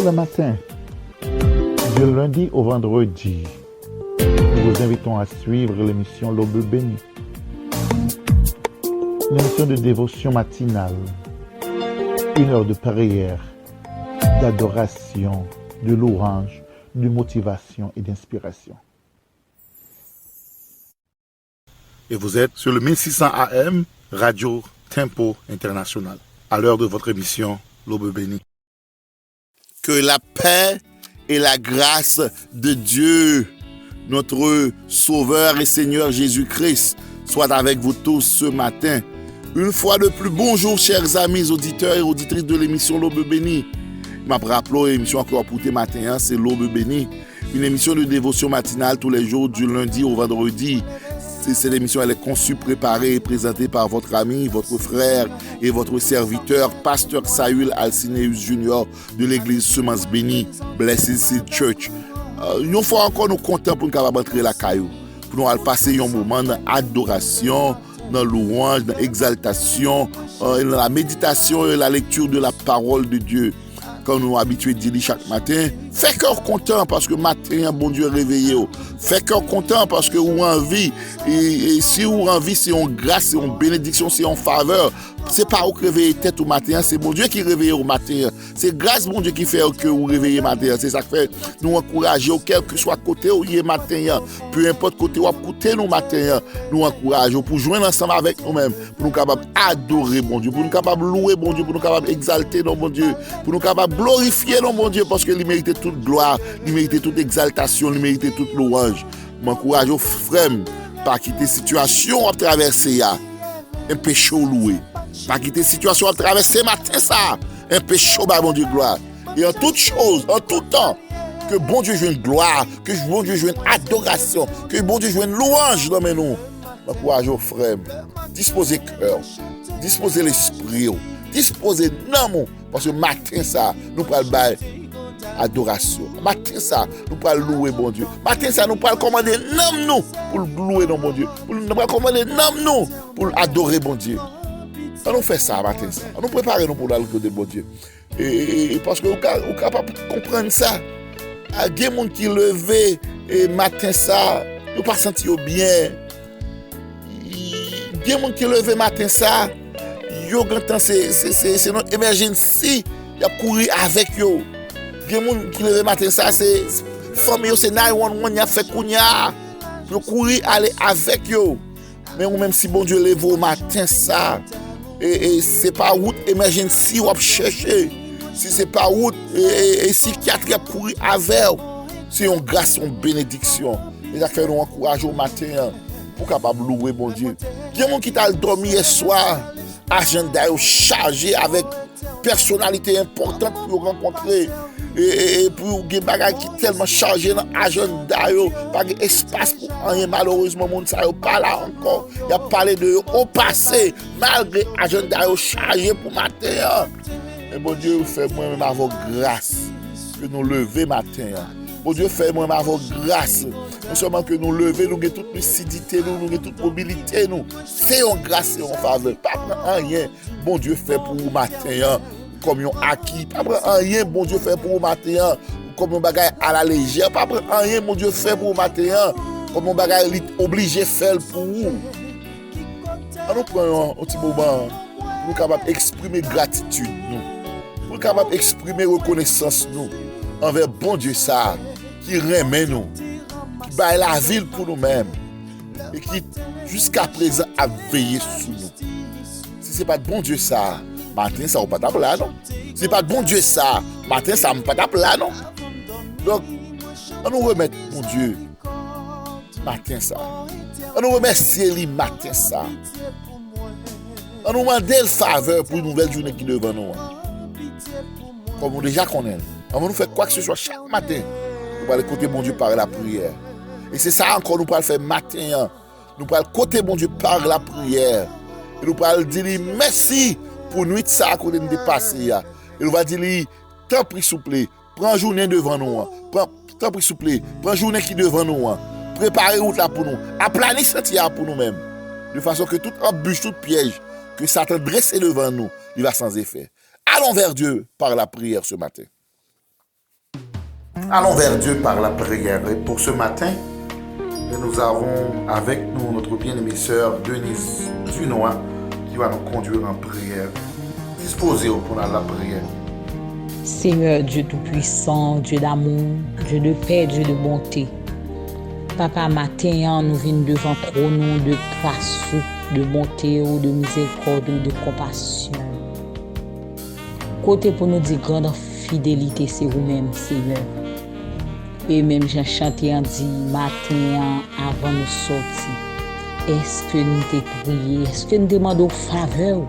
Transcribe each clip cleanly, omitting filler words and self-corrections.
le matin, du lundi au vendredi. Nous vous invitons à suivre l'émission L'Aube bénie, une émission de dévotion matinale, 1 heure de prière, d'adoration, de louange, de motivation et d'inspiration. Et vous êtes sur le 1600 AM, Radio Tempo International, à l'heure de votre émission L'Aube bénie. Que la paix et la grâce de Dieu, notre Sauveur et Seigneur Jésus-Christ, soient avec vous tous ce matin. Une fois de plus, bonjour chers amis auditeurs et auditrices de l'émission L'Aube bénie. Je m'appelle rappelé l'émission encore pour ce matin, c'est L'Aube bénie, une émission de dévotion matinale tous les jours du lundi au vendredi. Cette émission elle est conçue, préparée et présentée par votre ami, votre frère et votre serviteur, Pasteur Saül Alcineus Junior de l'église Semence Bénie, Blessed Seed Church. Une fois encore, nous comptons pour nous capables d'entrer la caillou, pour nous passer un moment d'adoration, dans louange, dans exaltation, dans la méditation et la lecture de la parole de Dieu. Comme nous sommes habitués de dire chaque matin, fais cœur content parce que matin, bon Dieu réveillé. Fais cœur content parce que vous avez envie. Et si vous avez envie, c'est une grâce, c'est une bénédiction, c'est une faveur. C'est pas vous qui réveillez tête au matin, c'est bon Dieu qui réveille au matin. C'est grâce bon Dieu qui fait que vous réveillez matin. C'est ça qui fait nous encourager, quel que soit côté où il est matin, peu importe côté où côté nous matin, nous encourager pour joindre ensemble avec nous-mêmes, pour nous capables adorer bon Dieu, pour nous capables louer bon Dieu, pour nous capables exalter non bon Dieu, pour nous capables glorifier non mon Dieu parce qu'il mérite toute gloire, il mérite toute exaltation, il mérite toute louange. M'encourage aux frères, pas quitter situation à traverser un péché loué. Pas quitter situation à traverser matin ça, un péché bah bon Dieu gloire. Et en toutes choses, en tout temps, que bon Dieu joue une gloire, que bon Dieu joue une adoration, que bon Dieu joue une louange dans mes noms. M'encourage aux frères, disposez cœur, disposez l'esprit, disposez non parce que matin ça, nous prenons le adoration. Matin ça, nous prenons louer bon Dieu. Matin ça, nous prenons commander non nous pour louer non bon Dieu. Nous prenons commander non nous pour adorer bon Dieu. On nous fait ça matin ça. On nous prépare nous pour l'aller de bon Dieu. Et parce que vous êtes capable de comprendre ça. Il y a des gens qui levé et matin ça, nous pas sentir bien. Il y a des gens qui levé matin ça. Yo gantan c'est notre emergency, y a courir avec yo. Gen moun qui levé matin ça c'est famille yo c'est 911 y a fait kounya. Yo courir aller avec yo. Mais ou même si bon Dieu lève au matin ça et c'est pas route emergency ou chercher. Si c'est pas route et psychiatre y a courir avec, c'est une grâce, une bénédiction. Et a fait nous encourager au matin pour capable louer bon Dieu. Gen moun qui t'a dormi hier soir. Agenda chargé avec personnalité importante pour rencontrer et pour des bagages qui tellement chargé dans agenda pas espace pour rien malheureusement monde ça pas là encore il a parlé de au passé malgré agenda chargé pour matin et bon Dieu fait moi-même avoir grâce que nous lever matin. Bon Dieu fait moi-même avoir grâce. Non seulement que nous lever, nous avons toute lucidité, nous avons toute mobilité, nous. C'est une grâce et une faveur. Pas rien, bon Dieu fait pour vous matin, comme un acquis. Pas rien, bon Dieu fait pour vous matin, comme un bagage à la légère. Pas rien, bon Dieu fait pour vous matin, comme un bagage obligé de faire pour vous. Nous prenons un petit moment pour nous capables d'exprimer gratitude, nous. Pour nous capables d'exprimer reconnaissance, nous. Envers bon Dieu ça, qui remet nous, qui baille la ville pour nous-mêmes et qui jusqu'à présent a veillé sur nous. Si c'est pas de bon Dieu ça, matin ça va pas taper là non. Si c'est pas de bon Dieu ça, matin ça va pas taper là non. Donc on nous remet mon Dieu matin ça. On nous remercie lui matin ça. On nous demande le faveur pour une nouvelle journée qui devant nous. Comme on déjà connaît. On va nous faire quoi que ce soit chaque matin. Nous allons écouter bon Dieu par la prière. Et c'est ça encore nous allons faire matin. Nous allons écouter bon Dieu par la prière. Et nous allons dire merci pour nuit ça qu'on a dépassé. Et nous allons dire tant pis s'il vous plaît, prends journée devant nous. Tant pis s'il vous plaît, prends journée qui devant nous. Préparez route là pour nous. Aplanez sentier pour nous-mêmes. De façon que toute embûche, tout piège que Satan dresse devant nous, il va sans effet. Allons vers Dieu par la prière ce matin. Allons vers Dieu par la prière. Et pour ce matin, nous avons avec nous notre bien-aimée sœur Denise Dunois qui va nous conduire en prière. Disposez-vous pour la prière. Seigneur Dieu Tout-Puissant, Dieu d'amour, Dieu de paix, Dieu de bonté. Papa, matin, nous venons devant trône de grâce, de bonté, de miséricorde, de compassion. Côté pour nous dire grande fidélité, c'est vous-même, Seigneur. Et même j'ai chanté en dit matin avant de sortir. Est-ce que nous t'ai prié? Est-ce que nous demandons faveur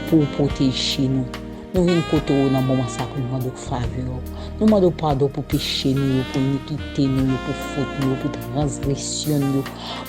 pour protéger nous? Nous venons côté dans le moment ça pour nous demander faveur. Nous demandons pardon pour péché nous, pour iniquité nous, pour faute nous, pour transgression nous.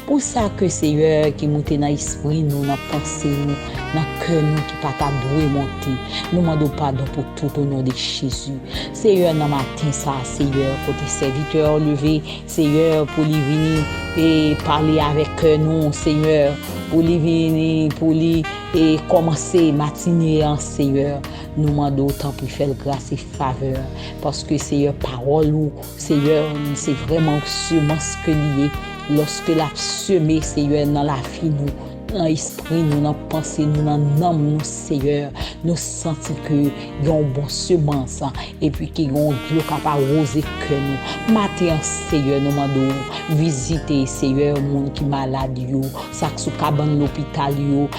Pour ça que Seigneur qui monte dans l'esprit nous, dans la pensée nous, dans le cœur nous qui pas ta doué monter. Nous demandons pardon pour tout au nom de Jésus. Seigneur, dans le matin ça, Seigneur, côté serviteur levé, Seigneur, pour lui venir et parler avec nous, Seigneur, pour lui venir, pour lui et commencer matinée en Seigneur. Nous demandons autant pour faire grâce et faveur. Parce que Seigneur, parole ou Seigneur, c'est vraiment semence que lié. Lorsque la semé, Seigneur, dans la vie nous, dans l'esprit nous, dans la pensée nous, dans l'âme nous, Seigneur, nous sentons que y a une bonne semence et puis qu'il y a une eau capable d'arroser que nous. Matin, Seigneur, nous demandons visiter, Seigneur, monde qui est malade, ça qui sous cabane l'hôpital,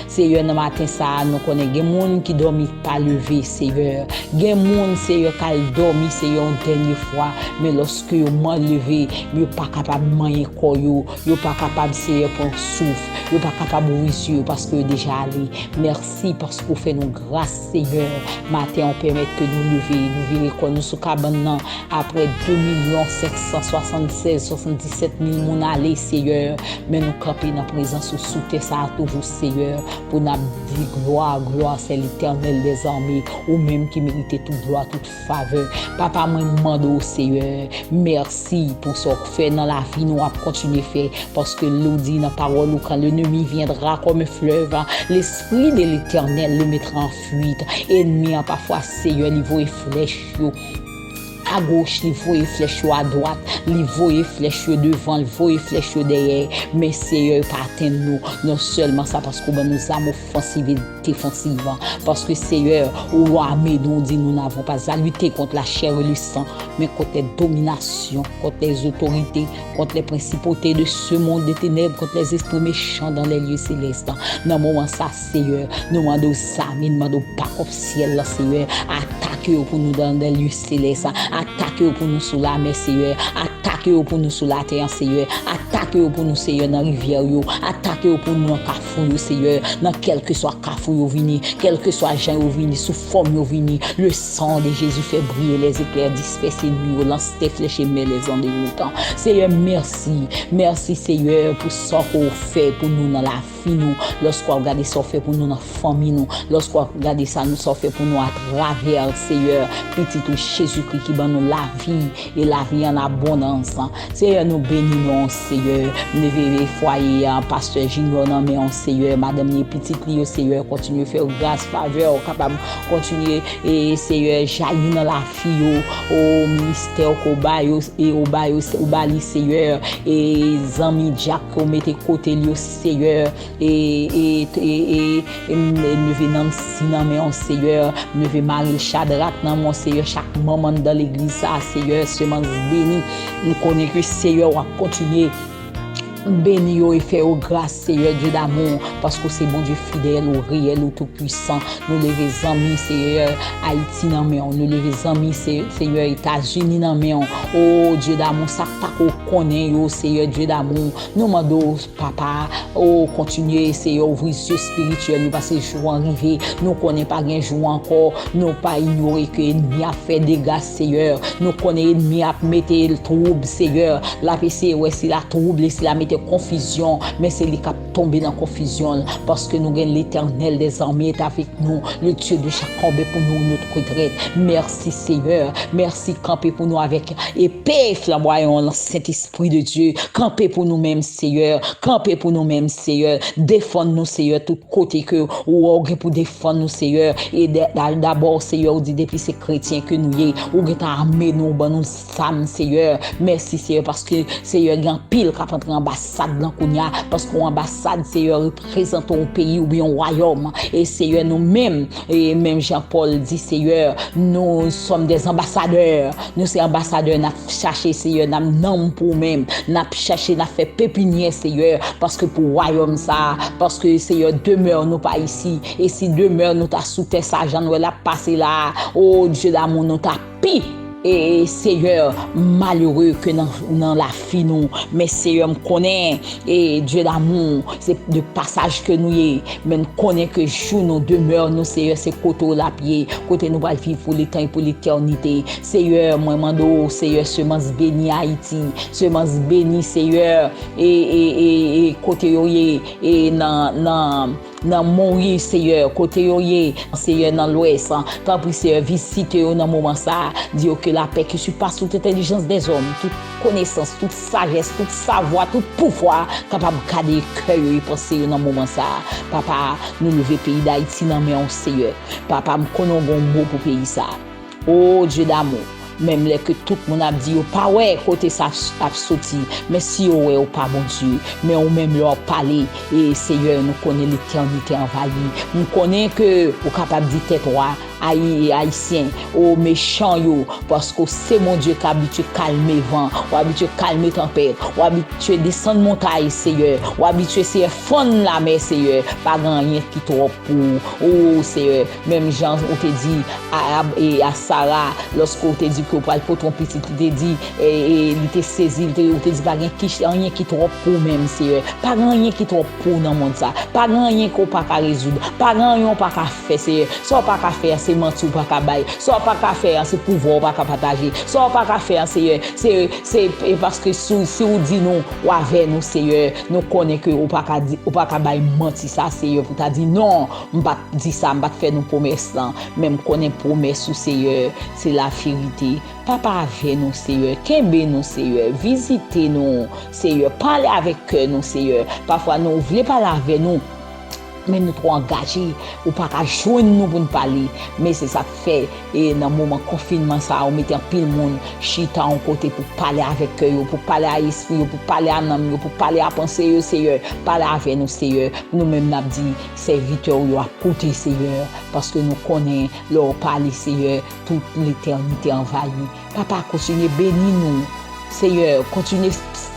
Seigneur, dans matin, ça, nous connaissons des gens qui dorment pas levé, Seigneur. Des gens, Seigneur, qui ont dormi, Seigneur, une dernière fois, mais lorsque ils m'ont levé, ils ne sont pas capables de manger corps, ils ne sont pas capables, Seigneur, pour souffle, ils ne sont pas capables de yeux parce que déjà allé. Merci parce que vous faites nous grâce, Seigneur. Matin, on permet que nous lever, nous virer comme nous sous cabane après 2 776 77 000 mon aller, Seigneur. Mais nous camper dans la présence sous terre, ça à toujours, Seigneur, pour nous dire gloire, gloire, c'est l'Éternel des armées, ou même qui méritait toute gloire, toute faveur. Papa, moi, je demande au Seigneur, merci pour ce que fait dans la vie, nous allons continuer à faire, parce que l'eau dit dans la parole, quand l'ennemi viendra comme un fleuve, l'esprit de l'Éternel le mettra en fuite. Ennemi, parfois, Seigneur, il voit flèche à gauche, il voit flèche à droite, il voit flèche devant, il voit flèche derrière. Mais Seigneur, pas atteindre nous, non seulement ça, parce que nous avons offensive et défensive. Parce que Seigneur, ou armée, nous dit nous n'avons pas à lutter contre la chair et le sang, mais contre les dominations, contre les autorités, contre les principautés de ce monde des ténèbres, contre les esprits méchants dans les lieux célestes. Dans le moment ça, Seigneur, nous demandons ça, nous demandons pas au ciel, Seigneur, attaquez pour nous dans les lieux célestes. Attaquez pour nous sous la mer, Seigneur. Attaquez pour nous sous la terre, Seigneur. Attaquez pour nous, Seigneur, dans la rivière. Attaquez pour nous dans le cafou, Seigneur. Dans quel que soit cafou, vini, quel que soit gens, vini, sous forme, vini. Le sang de Jésus fait briller les éclairs, disperser nous, lance tes flèches et met les ondes de longtemps. Seigneur, merci. Merci, Seigneur, pour ce qu'on fait pour nous dans la vie, nous. Lorsqu'on regarde ça fait pour nous dans la famille, nous. Lorsqu'on regarde ça, nous ça fait pour nous à travers, Seigneur. Petit Jésus-Christ qui va nous la vie et la vie en abondance. Seigneur, nous bénissons, Seigneur. Nous verrons foyer, pasteur Junior, mais on Seigneur, madame les petites lieux, Seigneur, continue à faire grâce, faveur, capable continuer et Seigneur, jaillir dans la vie au ministère au bail et au bali, Seigneur, et amis Jack, au mettez côté lieu, Seigneur, et nous venons sinon, mais on Seigneur, nous venons Marie Shadrach, dans mon Seigneur, chaque moment dans l'église, Seigneur, semence bénie. Nous connaissons que Seigneur va continuer béni et fait au grâce, Seigneur Dieu d'amour, parce que c'est bon Dieu fidèle, au réel, au tout-puissant. Nous levons amis, Seigneur, Haïti, nous levons amis, Seigneur, États-Unis, oh Dieu d'amour, ça pas qu'on connaît, oh Seigneur Dieu d'amour. Nous demandons, Papa, oh, continuer, Seigneur, ouvrir les yeux spirituels, parce que les jours arrivés, nous ne connaissons pas un jour encore, nous pas ignorer que l'ennemi a fait des dégâts, Seigneur. Nous connaissons l'ennemi a mettre le trouble, Seigneur. La PC, ouais, c'est la trouble, c'est la mettre confusion, mais c'est lui qui tomber dans la confusion parce que nous avons l'Éternel des armées est avec nous, le Dieu de Jacob est pour nous notre retraite. Merci Seigneur, merci camper pour nous avec épée flamboyant le Saint-Esprit de Dieu, camper pour nous-mêmes Seigneur, camper pour nous-mêmes Seigneur, défendre nous Seigneur tout côté que ou pour défendre nous Seigneur et d'abord Seigneur dit depuis ces chrétiens que nous y ou armé nous bon nous sam Seigneur. Merci Seigneur parce que Seigneur grand pile qui entre ambassade dans Kounia parce qu'on ambassade Seigneur représente un pays ou bien un royaume et Seigneur nous-mêmes et même Jean-Paul dit Seigneur nous sommes des ambassadeurs, nous sommes ambassadeurs, n'a cherché Seigneur n'a nom pour même, n'a cherché n'a fait pépinière Seigneur parce que pour royaume ça parce que Seigneur demeure nous pas ici et si demeure nous ta sous terre ça Jean nous la passer là oh Dieu d'amour nous ta pi et Seigneur malheureux que dans la vie nous mais Seigneur me connaît et Dieu d'amour c'est de passage que nous y mais nous connaît que jour nous demeure nous Seigneur c'est côté la pied côté nous va vivre pour le temps et pour l'éternité Seigneur moi mando Seigneur semence béni Haïti semence béni Seigneur et côté yo et dans Montréal Seigneur côté yo Seigneur dans l'ouest tant pis Seigneur visiter dans moment ça dire que la paix qui surpasse toute intelligence des hommes toute connaissance toute sagesse toute savoir tout pouvoir capable de garder cœur et penser dans moment ça papa nous lever pays d'Haïti dans main Seigneur papa me connaît un mot pour pays ça oh Dieu d'amour même les que tout le monde a dit pas ouais côté ça a sorti mais si ouais pas bon Dieu mais on même leur parler et Seigneur nous connaît l'éternité envahie nous connaît que au capable de tête roi haïtien au méchant yo parce que c'est mon Dieu qui habitué calmer vent ou habitué calmer tempête ou habitué descendre montagne Seigneur ou habitué c'est fond la mer Seigneur pas rien qui trop pour oh Seigneur même Jean on te dit à Sarah lorsqu'on te dit que pour ton petit il te dit et il te saisi il te dit pas rien qui trop pour même Seigneur pas rien qui trop pour dans monde ça pas rien qu'on pas résoudre pas rien pas faire Seigneur ça pas faire c'est mentir pas qu'à bailler ça pas qu'à faire c'est pouvoir pas qu'à partager ça pas qu'à faire c'est parce que si on dit non ou avec nous Seigneur nous connaît que ou pas qu'à bailler mentir ça Seigneur pour t'a dit non on pas dire ça on pas faire nos promesses même connaît promesse Seigneur c'est la vérité papa avec nous Seigneur kembe nous Seigneur visitez nous Seigneur parlez avec nous Seigneur parfois nous voulons parler avec nous mais nous trop engagés ou pas qu'à joindre nous pour nous parler mais c'est ça fait et dans le moment confinement ça on mettait un pile monde chita en côté pour parler avec eux pour parler à esprit pour parler à âme pour parler à penser Seigneur parler avec nous Seigneur nous même n'a dit serviteur yo à côté Seigneur parce que nous connaît leur parler Seigneur toute l'éternité envahie papa continue bénis nous Seigneur continue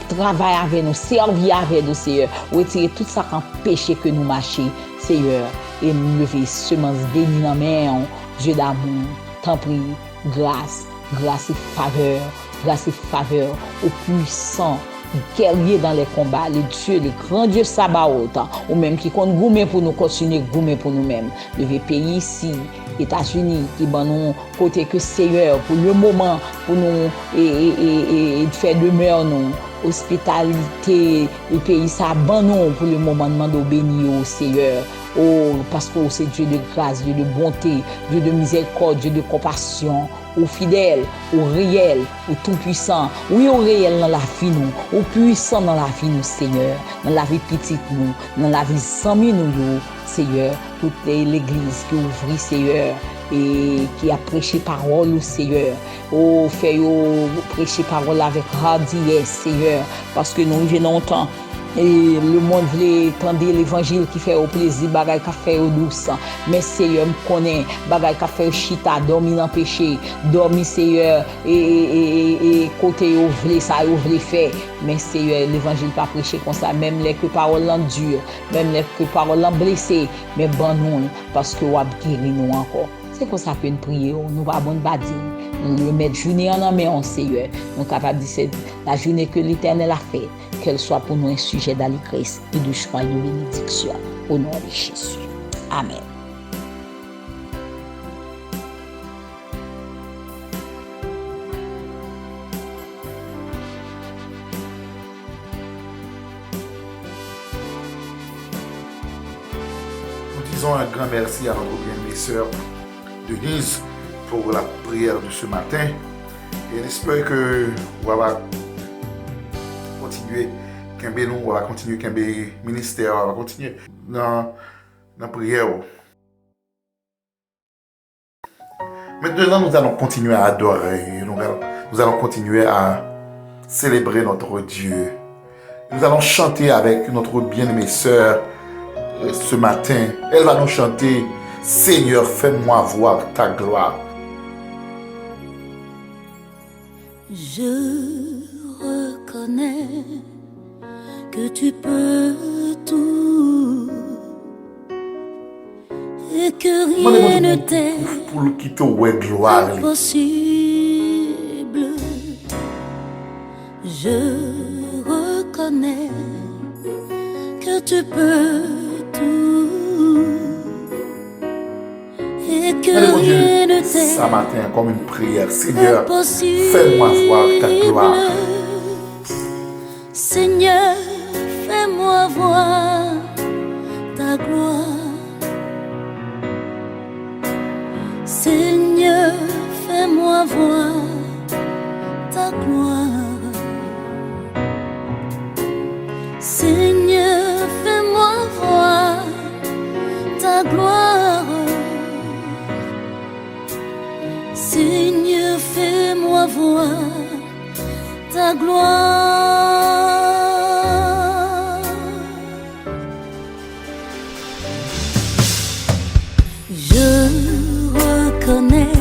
travailler avec nous, servir avec nous, Seigneur. Retirer tout ça qui péché que nous marchons, Seigneur. Et nous lever semence bénie dans la main, Dieu d'amour. T'en prie, grâce et faveur au puissant guerrier dans les combats, le Dieu, le grand Dieu Sabaoth, ou même qui compte goumer pour nous continuer goumer pour nous-mêmes. Lever pays ici, États-Unis, qui ban nous côté que Seigneur pour le moment, pour nous et faire demeure nous. Hospitalité, le pays ça abandonne pour le moment de bénir au Seigneur. Oh, parce que c'est Dieu de grâce, Dieu de bonté, Dieu de miséricorde, Dieu de compassion, au fidèle, au réel, au tout-puissant. Oui, au réel dans la vie nous, au puissant dans la vie nous, Seigneur, dans la vie petite nous, dans la vie sans nous, Seigneur, toute l'église qui ouvre, Seigneur, et qui a prêché parole au Seigneur. Oh, fait prêcher parole avec hardiesse, Seigneur, parce que nous vivons longtemps. Et le monde voulait entendre l'évangile qui fait au plaisir, bagay qui fait au douce. Mais Seigneur me connaît, bagay qui fait au chita, dormir dans le péché, dormir Seigneur, et côté au voulait ça, au voulait faire. Mais Seigneur, l'évangile pas prêché comme ça, même les que paroles en dur, même les que paroles en blessé, mais bon nous, parce que vous avez guéri nous encore. C'est comme ça que nous prions, nous va bon badi, nous mettre journée en main, Seigneur. Nous sommes capables de dire la journée que l'Éternel a faite, qu'elle soit pour nous un sujet d'allégresse et de joie et de bénédiction. Au nom de Jésus. Amen. disons un grand merci à notre bien-aimée sœur Denise pour la prière de ce matin. Et j'espère que on va continuer Kembe nous, on va continuer Kembe ministère, on va continuer dans la prière. Maintenant, nous allons continuer à adorer, nous allons continuer à célébrer notre Dieu. Nous allons chanter avec notre bien-aimée sœur ce matin. Elle va nous chanter « Seigneur, fais-moi voir ta gloire ». Je reconnais que tu peux tout et que rien ne t'est pour quitter ouais gloire. impossible. Je reconnais que tu peux tout et que rien ne t'est ce matin comme une prière. Seigneur, impossible. fais-moi voir ta gloire. Seigneur, fais-moi voir ta gloire. Seigneur, fais-moi voir ta gloire. Seigneur, fais-moi voir ta gloire. Seigneur, fais-moi voir ta gloire. Je reconnais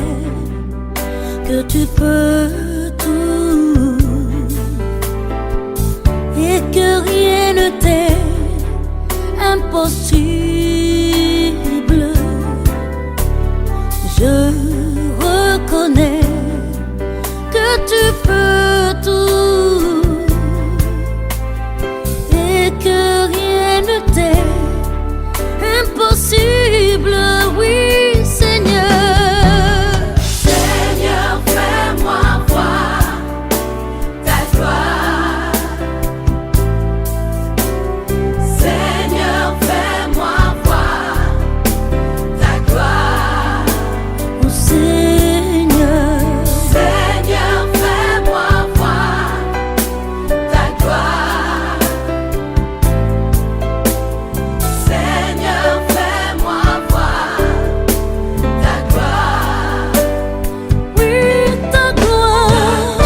que tu peux tout et que rien ne t'est impossible. Je reconnais que tu peux tout et que rien ne t'est impossible. Oui, Seigneur. Seigneur, fais-moi voir ta gloire. Seigneur, fais-moi voir ta gloire. Oh Seigneur, Seigneur, fais-moi voir ta gloire. Seigneur, fais-moi voir ta gloire. oui, ta gloire.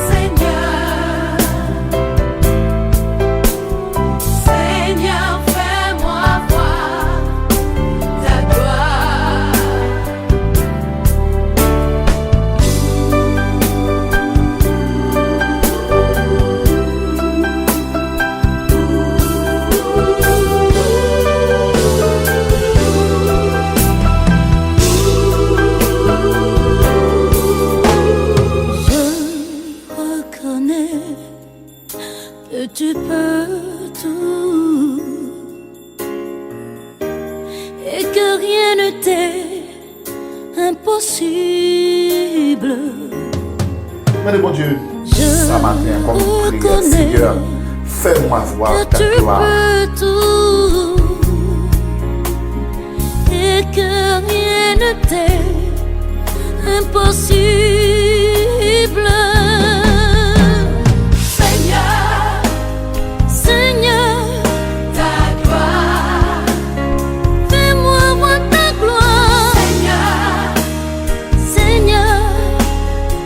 Seigneur, Seigneur, fais-moi voir ta gloire. Je reconnais que tu peux tout et que rien ne t'est impossible. Mais bon Dieu, Je ce matin comme une prière. reconnais Seigneur, fais-moi voir que ta tu gloire. peux tout et que rien ne t'est impossible. Seigneur, Seigneur, ta gloire. fais-moi voir ta gloire. Seigneur, Seigneur,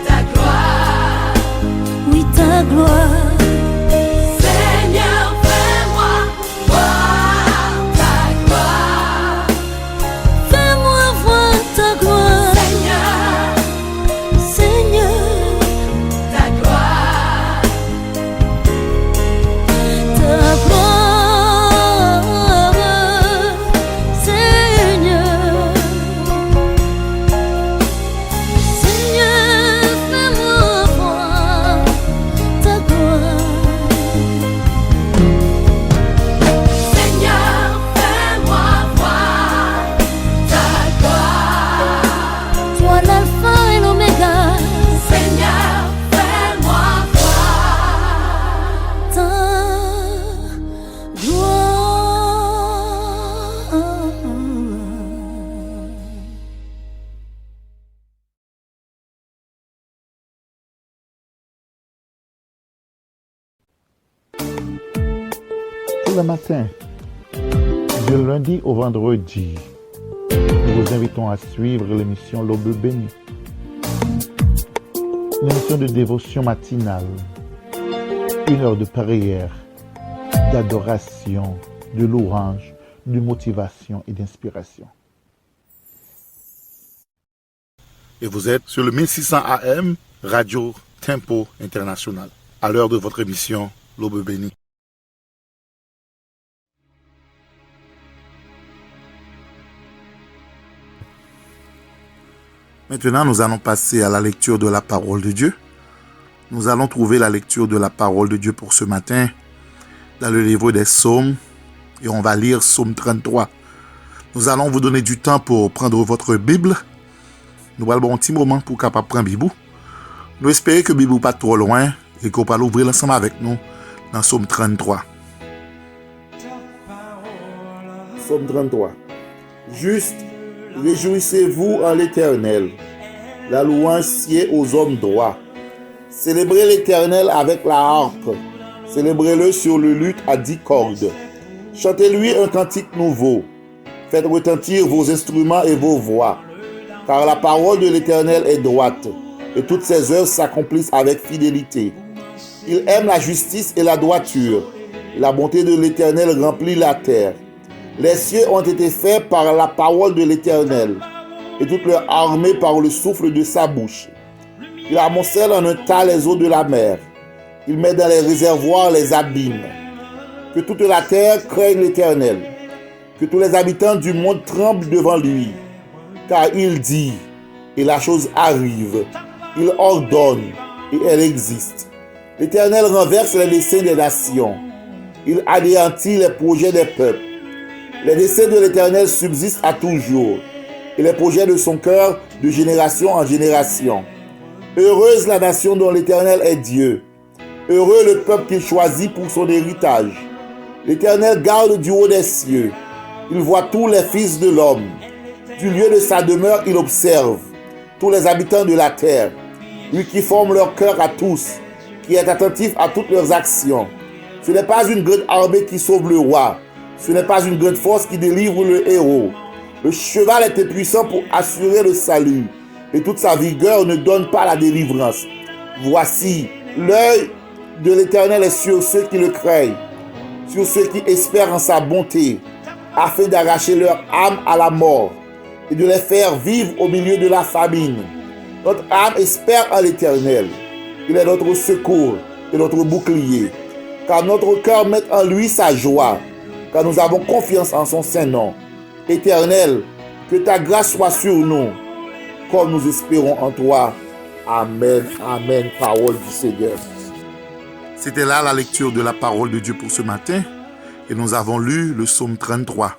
ta gloire. oui, ta gloire. Seigneur, fais-moi voir ta gloire. Fais-moi voir ta gloire. Seigneur, le matin, du lundi au vendredi, nous vous invitons à suivre l'émission L'Aube bénie. Une émission de dévotion matinale, 1 heure de prière, d'adoration, de louange, de motivation et d'inspiration. Et vous êtes sur le 1600 AM, Radio Tempo International, à l'heure de votre émission L'Aube bénie. Maintenant, nous allons passer à la lecture de la parole de Dieu. Nous allons trouver la lecture de la parole de Dieu pour ce matin dans le livre des Psaumes et on va lire Psaume 33. Nous allons vous donner du temps pour prendre votre Bible. Nous allons un petit moment pour capable prendre Bible. Nous espérons que Bible pas trop loin et qu'on va l'ouvrir ensemble avec nous dans Psaume 33. Psaume 33. Juste, réjouissez-vous en l'Éternel. La louange sied aux hommes droits. Célébrez l'Éternel avec la harpe. Célébrez-le sur le luth à 10 cordes. Chantez-lui un cantique nouveau. Faites retentir vos instruments et vos voix. Car la parole de l'Éternel est droite, et toutes ses œuvres s'accomplissent avec fidélité. Il aime la justice et la droiture. La bonté de l'Éternel remplit la terre. Les cieux ont été faits par la parole de l'Éternel, et toute leur armée par le souffle de sa bouche. Il amoncelle en un tas les eaux de la mer. Il met dans les réservoirs les abîmes. Que toute la terre craigne l'Éternel. Que tous les habitants du monde tremblent devant lui. Car il dit, et la chose arrive. Il ordonne, et elle existe. L'Éternel renverse les desseins des nations. Il anéantit les projets des peuples. Les desseins de l'Éternel subsistent à toujours, et les projets de son cœur de génération en génération. Heureuse la nation dont l'Éternel est Dieu. Heureux le peuple qu'il choisit pour son héritage. L'Éternel garde du haut des cieux. Il voit tous les fils de l'homme. Du lieu de sa demeure, il observe tous les habitants de la terre. Lui qui forme leur cœur à tous, qui est attentif à toutes leurs actions. Ce n'est pas une grande armée qui sauve le roi. Ce n'est pas une grande force qui délivre le héros. Le cheval était puissant pour assurer le salut, et toute sa vigueur ne donne pas la délivrance. Voici, l'œil de l'Éternel est sur ceux qui le craignent, sur ceux qui espèrent en sa bonté, afin d'arracher leur âme à la mort et de les faire vivre au milieu de la famine. Notre âme espère en l'Éternel. Il est notre secours et notre bouclier. Car notre cœur met en lui sa joie, car nous avons confiance en son saint nom. Éternel, que ta grâce soit sur nous, comme nous espérons en toi. Amen, amen, parole du Seigneur. C'était là la lecture de la parole de Dieu pour ce matin, et nous avons lu le psaume 33.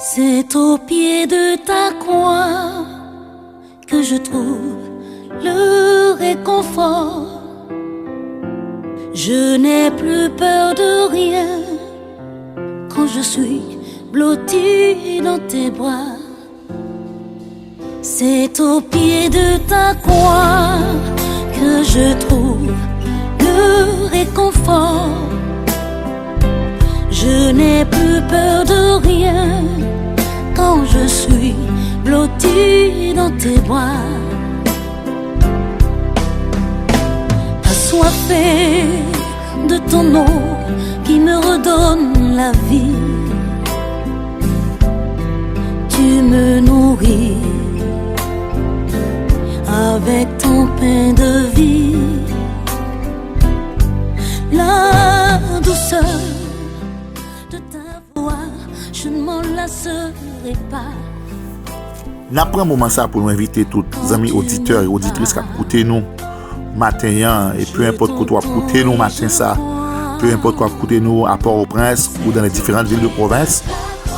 C'est au pied de ta croix que je trouve le réconfort. Je n'ai plus peur de rien quand je suis blotti dans tes bras. C'est au pied de ta croix que je trouve le réconfort. Je n'ai plus peur de rien quand je suis blotti dans tes bras. Assoiffé de ton eau qui me redonne la vie, tu me nourris avec ton pain de vie. La douceur de ta voix, je ne m'en lasserai pas. N'apprends un moment ça pour nous inviter tous les amis auditeurs et auditrices qui écoutent nous matin et peu importe que tu écoutes nous matin ça, peu importe quoi écouter nous à Port-au-Prince ou dans les différentes villes de province,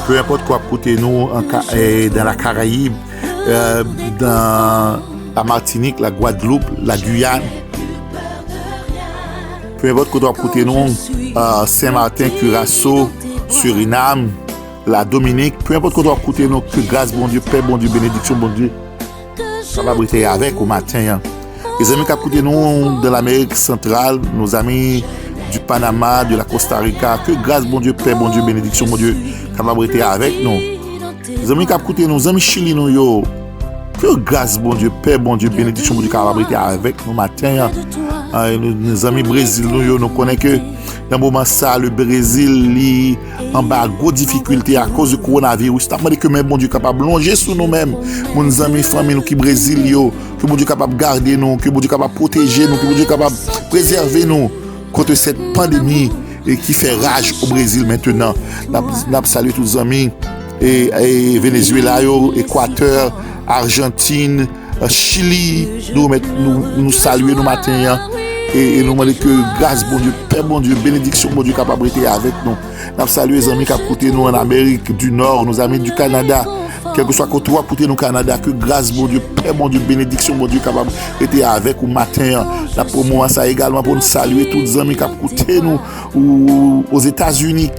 peu importe quoi écouter nous dans la Caraïbe, dans la Martinique, la Guadeloupe, la Guyane, peu importe qu'on doit écouter nous, Saint-Martin, Curaçao, Suriname, la Dominique, peu importe qu'on doit écouter nous, que grâce, bon Dieu, paix, bon Dieu, bénédiction, bon Dieu, ça va briller avec au matin. Les amis qui écoutent nous de l'Amérique centrale, nos amis du Panama, de la Costa Rica, que grâce, bon Dieu, paix, bon Dieu, bénédiction, bon Dieu, ça va briller avec nous. Les amis qui écoutent nous, les amis Chili, nous, yo, que grâce, bon Dieu, paix, bon Dieu, bénédiction, bon Dieu, ça va briller avec nous matin. Nos amis Brésil, nous connaissons que dans le moment ça, le Brésil en bas gros difficulté à cause du coronavirus. T'as demandé que même bon Dieu capable de longer sur nous-mêmes, nos amis, famille, nous qui Brésil, que bon Dieu capable de garder nous, que bon Dieu capable de protéger nous, que bon Dieu capable de préserver nous contre cette pandémie et qui fait rage au Brésil maintenant. Nous saluons tous les amis et Venezuela, Équateur, Argentine, Chili, nous saluons nous matin et nous demandons que grâce, bon Dieu, paix, bon Dieu, bénédiction, bon Dieu, capable d'être avec nous. Nous saluons les amis qui écoutent nous en Amérique du Nord, nos amis du Canada, quel que soit côté où écouter nous au Canada, que grâce, bon Dieu, paix, bon Dieu, bénédiction, bon Dieu, capable d'être avec nous matin. Là, pour moi, ça également pour nous saluer tous les amis qui écoutent nous ou aux États-Unis,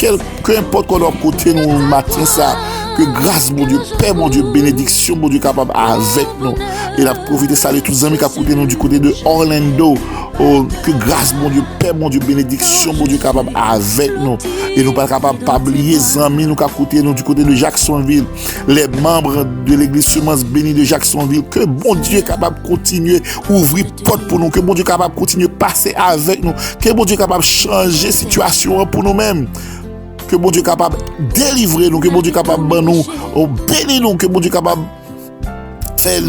peu importe qu'on doit écouter nous matin, ça. Que grâce, mon Dieu, paix, mon Dieu, bénédiction, mon Dieu, capable avec nous. Et la profiter, saluer tous les amis qui écoutent nous du côté de Orlando. Oh, que grâce, mon Dieu, paix, mon Dieu, bénédiction, mon Dieu, capable avec nous. Et nous pas capables de pas oublier les amis, nous qui écoutent nous du côté de Jacksonville. Les membres de l'église Semence Bénie de Jacksonville. Que bon Dieu est capable de continuer à ouvrir porte pour nous. Que bon Dieu est capable de continuer à passer avec nous. Que bon Dieu est capable de changer la situation pour nous-mêmes. Que bon Dieu est capable de délivrer nous, que bon Dieu est capable de nous bénir nous, que bon Dieu est capable de faire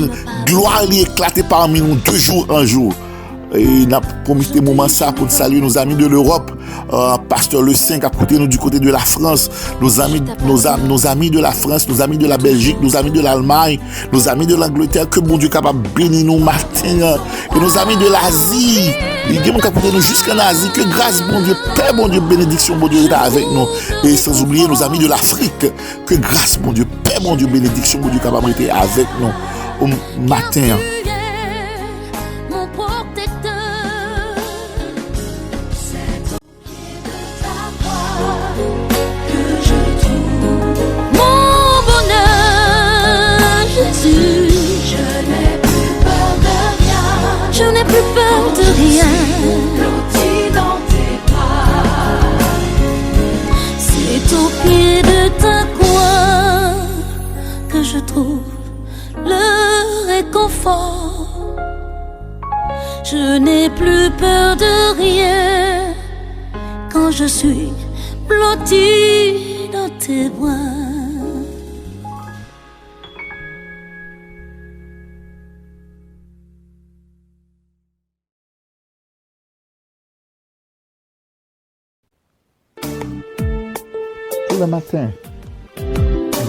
gloire éclater parmi nous de jour en jour. Et nous avons promis des moments ça pour saluer nos amis de l'Europe, Pasteur Le 5 à côté nous du côté de la France, nos amis de la France, nos amis de la Belgique, nos amis de l'Allemagne, nos amis de l'Angleterre, que bon Dieu est capable de bénir nous matin, et nos amis de l'Asie. Il y a des gens qui écoutent nous jusqu'en Asie, que grâce, bon Dieu, paix, bon Dieu, bénédiction, bon Dieu, est avec nous. Et sans oublier nos amis de l'Afrique, que grâce, bon Dieu, paix, bon Dieu, bénédiction, bon Dieu, capable d'être avec nous au matin. Je n'ai plus peur de rien. Blotti dans tes bras. C'est au pied de ta croix que je trouve le réconfort. Je n'ai plus peur de rien quand je suis blotti dans tes bras. Tous les matins,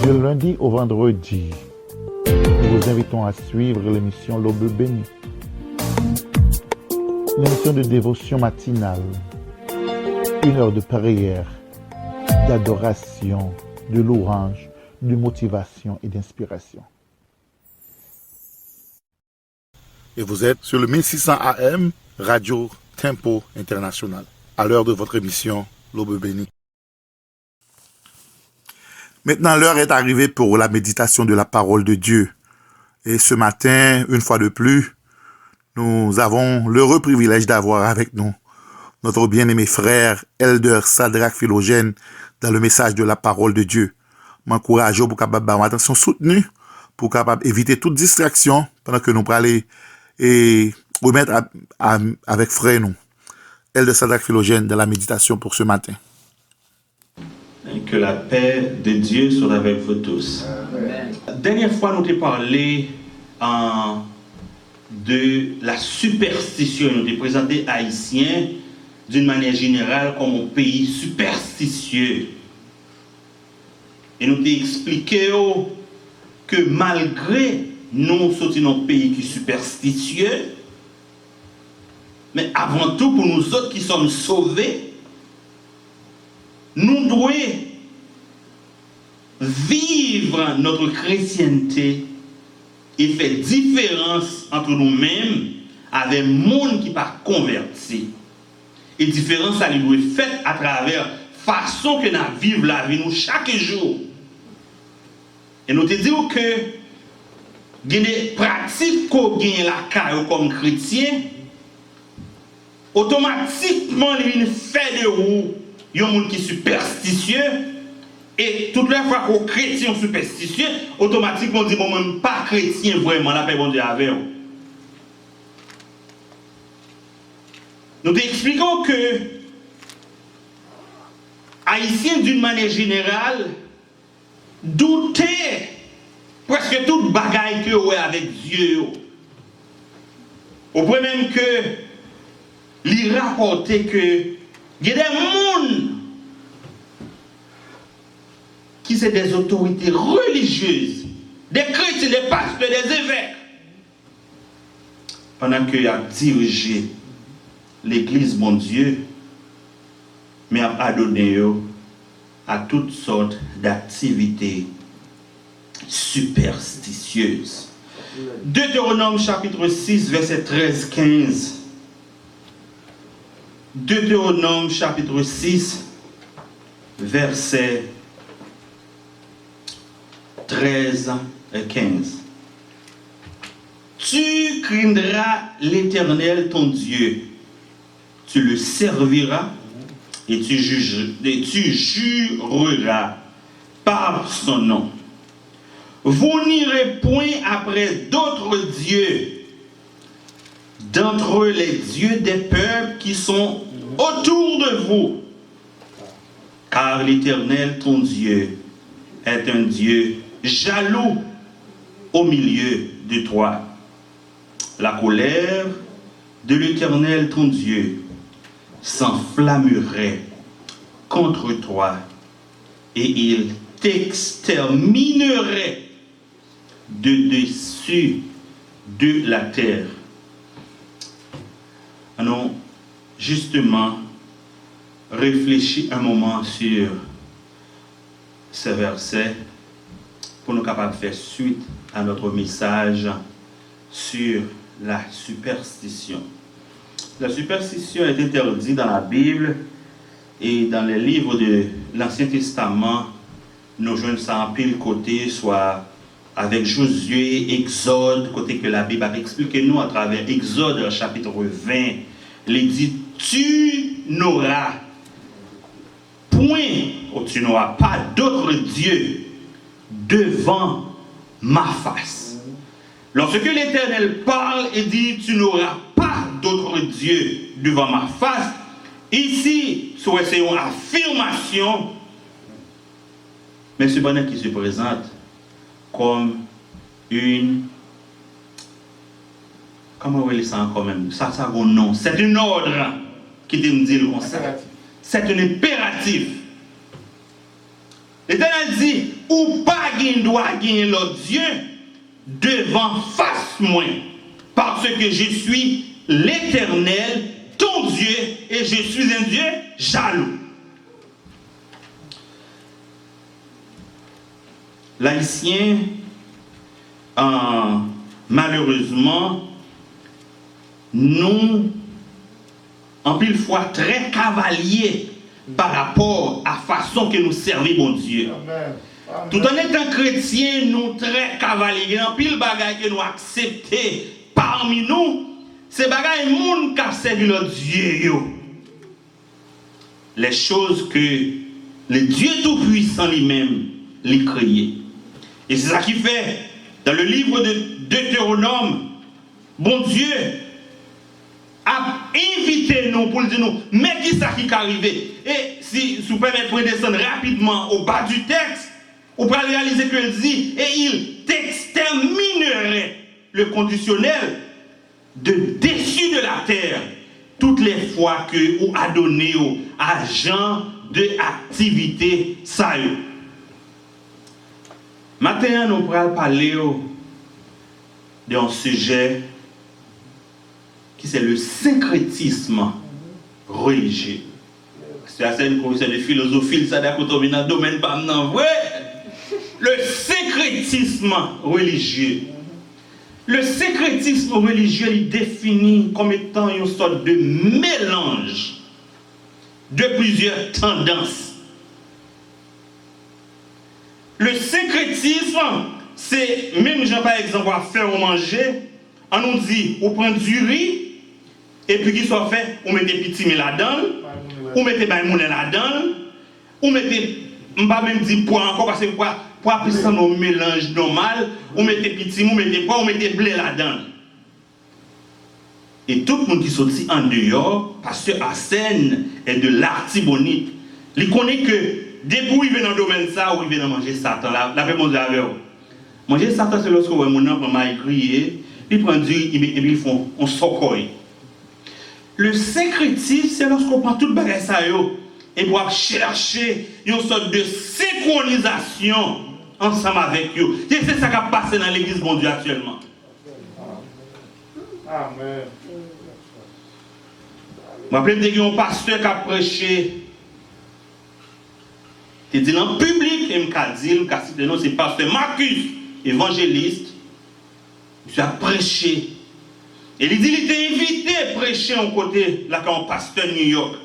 du lundi au vendredi, nous vous invitons à suivre l'émission L'Aube bénie. L'émission de dévotion matinale, 1 heure de prière, d'adoration, de louange, de motivation et d'inspiration. Et vous êtes sur le 1600 AM, Radio Tempo International, à l'heure de votre émission L'Aube bénie. Maintenant, l'heure est arrivée pour la méditation de la parole de Dieu. Et ce matin, une fois de plus, nous avons l'heureux privilège d'avoir avec nous notre bien-aimé frère, Elder Sadrach Philogène, dans le message de la parole de Dieu. M'encourage pour capable avoir attention soutenue, pour capable éviter toute distraction pendant que nous parlons et remettre avec frère nous. Elder Sadrach Philogène dans la méditation pour ce matin. Que la paix de Dieu soit avec vous tous. Amen. La dernière fois, nous avons parlé de la superstition. Nous avons présenté Haïtiens d'une manière générale comme un pays superstitieux. Et nous avons expliqué que malgré nous sommes un pays qui est superstitieux, mais avant tout pour nous autres qui sommes sauvés, nous devons vivre notre chrétienté et faire différence entre nous-mêmes avec le monde qui n'est pas converti. Et différence, ça doit être faite à travers la façon que nous vivons la vie nous chaque jour. Et nous te disons que il y a des pratiques qu'on gagne la caille comme chrétien, automatiquement, il fait de vous un monde qui est superstitieux. Et toute la fois qu'on chrétien superstitieux, automatiquement, on dit, bon, même pas chrétien vraiment, la paix bon Dieu avec vous. Nous t'expliquons que Haïtiens, d'une manière générale, doutaient presque toute bagaille que vous avez avec Dieu. Au point même que, il rapportait que il y a des gens qui sont des autorités religieuses, des chrétiens, des pasteurs, des évêques, pendant qu'ils ont dirigé l'Église, mon Dieu, mais a adonné à toutes sortes d'activités superstitieuses. Deutéronome chapitre 6, verset 13-15. Deutéronome chapitre 6, verset 13 et 15. Tu craindras l'Éternel ton Dieu, tu le serviras et tu jureras par son nom. Vous n'irez point après d'autres dieux, d'entre les dieux des peuples qui sont autour de vous, car l'Éternel ton Dieu est un Dieu jaloux au milieu de toi. La colère de l'Éternel ton Dieu s'enflammerait contre toi et il t'exterminerait de dessus de la terre. Allons justement réfléchir un moment sur ce verset pour nous capables de faire suite à notre message sur la superstition. La superstition est interdite dans la Bible et dans les livres de l'Ancien Testament. Nous jouons ça en pile côté, soit avec Josué, Exode, côté que la Bible a expliqué nous à travers Exode chapitre 20. Il dit, tu n'auras point, ou tu n'auras pas d'autres dieux devant ma face. Lorsque l'Éternel parle et dit, tu n'auras pas d'autres dieux devant ma face, ici, c'est une affirmation, mais ce bonheur qui se présente comme une, comment on va ça quand même, ça a un nom, c'est un ordre qui te me dit le concept. C'est un impératif. L'Éternel dit, ou pas qu'il doit gagner l'autre Dieu devant face moi, parce que je suis l'Éternel, ton Dieu, et je suis un Dieu jaloux. L'Haïtien, malheureusement, nous, en pile fois, très cavaliers par rapport à la façon que nous servons mon Dieu. Amen. Amen. Tout en étant chrétiens, nous très cavaliers. En pile bagaille que nous acceptons parmi nous, c'est bagaille moun qui servi le Dieu. Les choses que le Dieu Tout-Puissant lui-même les créé. Et c'est ça qui fait, dans le livre de Deutéronome, bon Dieu a invité nous pour dire nous, mais qui ça qui est arrivé? Et si vous permettez de descendre rapidement au bas du texte, vous pouvez réaliser qu'il dit, et il t'exterminerait, le conditionnel, de dessus de la terre, toutes les fois que vous a donné aux agents de activité ça. Maintenant, nous allons parler d'un sujet qui c'est le syncrétisme religieux. C'est une professeur de philosophie, ça d'accord dans le domaine pas maintenant vrai. Le syncrétisme religieux. Le syncrétisme religieux est défini comme étant une sorte de mélange de plusieurs tendances. Le syncrétisme, c'est, même gens par exemple, à faire ou manger, on nous dit, on prend du riz, et puis qu'il soit fait, on met des petits mets là-dedans, on met des baïmounets là-dedans, on met des, on ne va pas même dire poids encore, parce que pour appeler ça nos mélange normal, on met des petits mots, on met des poids, on met des blés là-dedans. Et tout le monde qui sortit en dehors, parce que Arsène est de l'Artibonite, il connaît que depuis qu'il vient dans le domaine ça, ou il vient manger Satan, la paix mon Dieu avec vous. Manger Satan, c'est lorsque mon enfant m'a crié, il prend du et puis ils font on socoille. Le syncrétisme, c'est lorsqu'on prend tout le bagage ça et pour chercher une sorte de synchronisation ensemble avec eux. C'est ça qui a passé dans l'église mon Dieu actuellement. Amen. Je me rappelle qu'il y a un pasteur qui a prêché. Il dit en public, et il c'est pasteur Marcus, évangéliste. Il a prêché. Et il dit qu'il était invité à prêcher en côté, là, quand pasteur New York.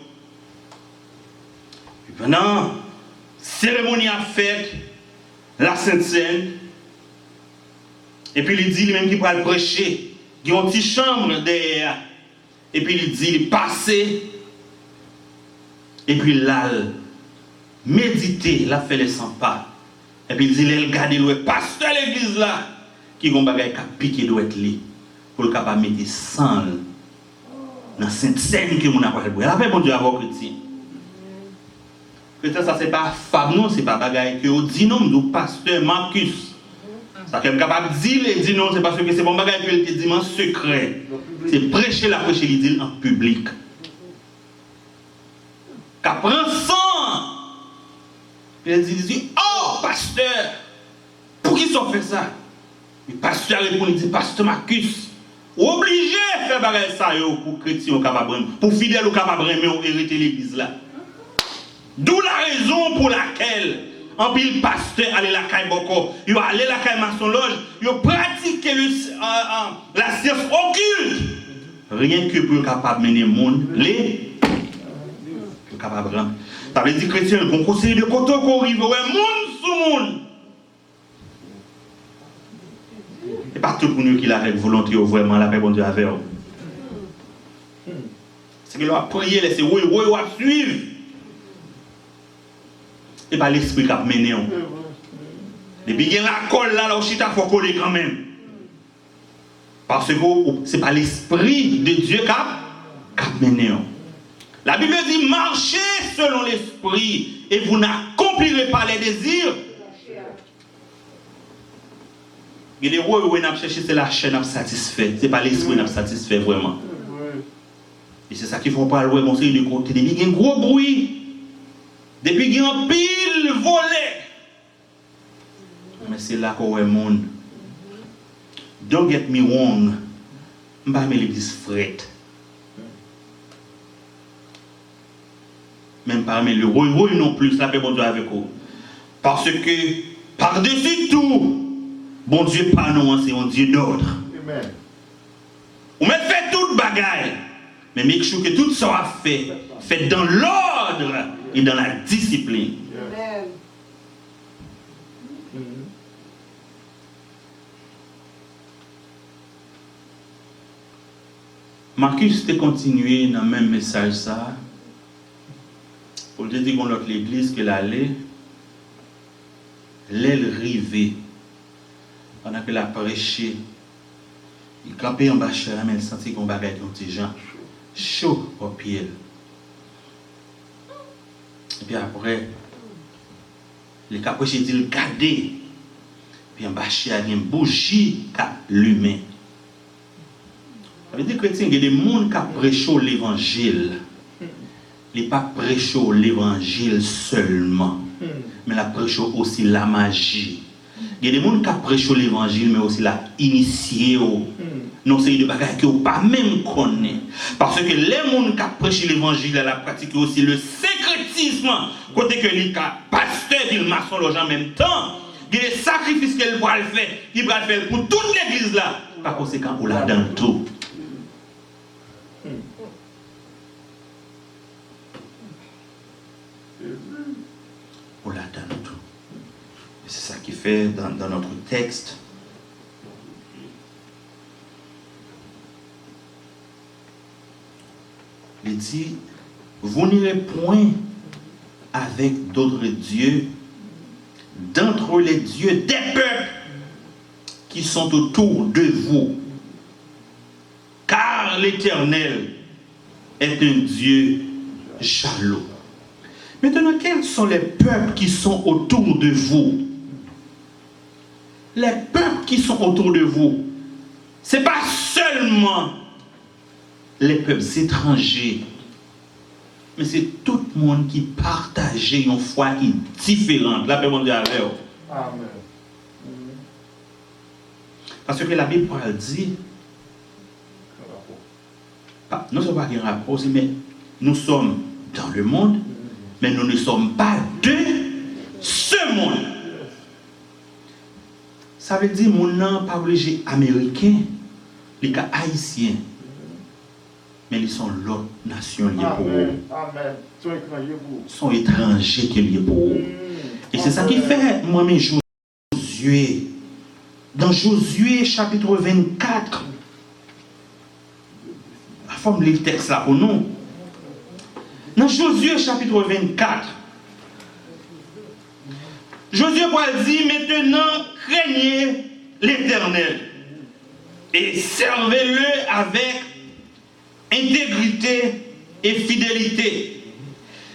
Et pendant cérémonie à fête, la Sainte Seine, et puis il dit lui-même qu'il va le prêcher. Il y a une petite chambre derrière. Et puis il dit, il est passé. Et puis là, méditer, là, fait les 100 pas. Et puis il dit, il regarde le pasteur de l'église là, qui a un bagage qui a piqué doit être là, pour le capable mettre sang dans cette scène que mon appelle. Il a fait bon Dieu avoir chrétien. Chrétien, ça c'est pas femme, non, c'est pas bagage que on dit non, du pasteur Marcus. Ça qu'elle est capable de dire, il dit non, c'est parce que c'est bon bagage que te dit en secret. C'est prêcher la prêcher, il dit en public. Qu'à prendre sang. Il dit, oh, pasteur, pour qui ça fait ça? Le pasteur répond, il dit, pasteur Marcus, obligé de faire bagage ça pour chrétien capable, pour fidèle au capable de hériter l'église là. D'où la raison pour laquelle en pile pasteur aller la caille boko, il va aller la caille maçon loge, il pratique la science occulte. Rien que pour capable mener le monde, les capable rendre. Ça veut dire chrétien, le bon conseil de côté qu'on arrive, ouais, monde sous monde. Et pas tout pour nous qui l'a avec volonté ou vraiment la paix bon Dieu avec eux. C'est que l'on a prié, laissez oui, ou à suivre. Et pas l'esprit qui a mené. Depuis qu'il y a la colle là, au chita, il faut coller quand même. Parce que ce n'est pas l'esprit de Dieu qui a mené. La Bible dit marchez selon l'esprit et vous n'accomplirez pas les désirs. Et les rois où on a cherché, c'est la chaîne à satisfait. Ce n'est pas l'esprit qui a satisfait vraiment. Et c'est ça qu'il faut pas louer, conseil de côté. Depuis qu'il y a un gros bruit. Depuis qu'il y a un pile volé. Mais c'est là qu'on voit le monde. Don't get me wrong. Je ne vais pas l'église frette. Même pas le roi non plus, ça fait bon Dieu avec vous. Parce que par-dessus tout, bon Dieu pas non, c'est un Dieu d'ordre. Amen. On met fait toute bagaille. Mais make sure que tout ça fait dans l'ordre et dans la discipline. Amen. Marcus a continué dans le même message ça. Pour te dire qu'on a l'église qu'elle allait, l'aile rivée, pendant qu'elle a prêché, il campait en bas chez elle, mais il sentit qu'on bagaille un petit gens chaud au pied. Et puis après, les capricés dit le garder. Puis en bas chez elle, il y a une bougie qui a allumé. Ça veut dire que il y a des gens qui ont prêché l'évangile. Il n'est pas prêché l'évangile seulement, mais il a prêché aussi la magie. Il y a des gens qui ont prêché l'évangile, mais aussi l'a initié. Non, c'est des bagages que vous pas même connaît. Parce que les gens qui ont prêché l'évangile, ils ont pratiqué aussi le syncrétisme. Côté que les pasteurs et le maçon en même temps, il y a des sacrifices qu'ils vont faire, qu'ils vont faire pour toute l'église là. Par conséquent, pour la dans tout. pour l'atteindre. C'est ça qui fait dans notre texte. Il dit, vous n'irez point avec d'autres dieux d'entre les dieux des peuples qui sont autour de vous. Car l'Éternel est un Dieu jaloux. Maintenant, quels sont les peuples qui sont autour de vous? Les peuples qui sont autour de vous, ce n'est pas seulement les peuples étrangers, mais c'est tout le monde qui partage une foi qui est différente. La paix mondiale. Amen. Parce que la Bible dit, non seulement qu'il y a un rapport, mais nous sommes dans le monde, mais nous ne sommes pas de ce monde. Ça veut dire que mon nom pas obligé américain, les cas haïtiens, mais ils sont l'autre nation liée pour eux. Ils sont étrangers qui sont liés pour eux. Et c'est ça qui fait, moi-même, Josué. Dans Josué, chapitre 24, la forme de texte là pour nous. Dans Josué, chapitre 24, Josué va dire, maintenant, craignez l'Éternel et servez-le avec intégrité et fidélité.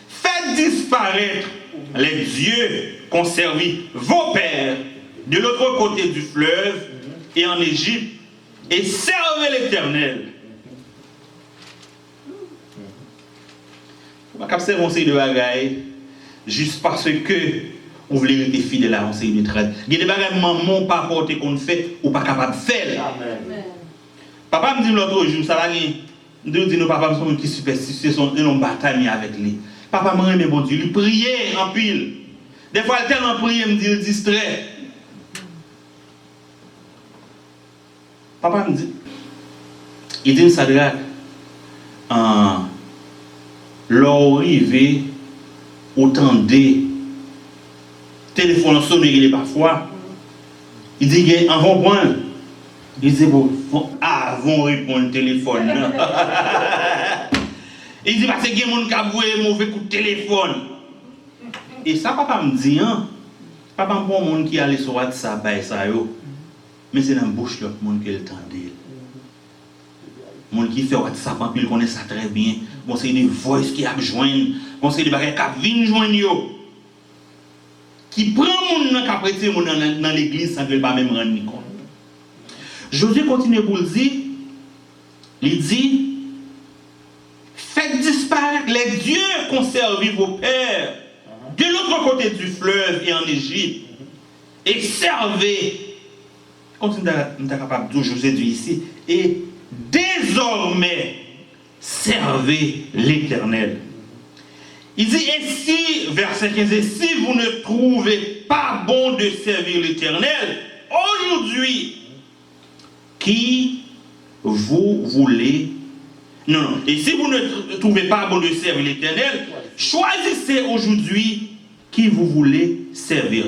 Faites disparaître les dieux qu'ont servi vos pères de l'autre côté du fleuve et en Égypte et servez l'Éternel. On va capter un conseil de bagaille juste parce que on voulait être fidèle à un conseil de travail. Il y a des bagailles maman pas porter qu'on fait ou pas capable de faire. Amen. Papa me dit l'autre jour, ça va rien. Nous disons papa me sont qui superstitieux sont une bataille avec lui. Papa me remet bon Dieu, il priait en pile. Des fois il tellement prier me dit il distrait. Papa me dit, il dit ça de l'arrivée autant de téléphone sonné parfois. Il dit qu'il en vont point. Il dit bon, avant répondre au téléphone. Il dit parce que il y a des gens qui ont un mauvais coup de téléphone. Et ça papa me dit papa me prend un monde qui allait sur WhatsApp ça yo. Mais c'est dans la bouche de monde qui l'entendait. Monde qui fait WhatsApp en pile connaît ça très bien. Bon c'est des voice qui a joindre, bon c'est des bagages qui viennent joindre yo. Qui prend monde qui a prêté monde dans l'église sans que pas même rendre compte. Josué continue pour le dire. Il dit faites disparaître les dieux qu'ont servi vos pères de l'autre côté du fleuve et en Égypte et servez. Continue d'être capable de Josué dit ici. Et désormais, servez l'Éternel. Il dit, et si, verset 15, et si vous ne trouvez pas bon de servir l'Éternel, aujourd'hui, qui vous voulez... Non, et si vous ne trouvez pas bon de servir l'Éternel, choisissez aujourd'hui qui vous voulez servir.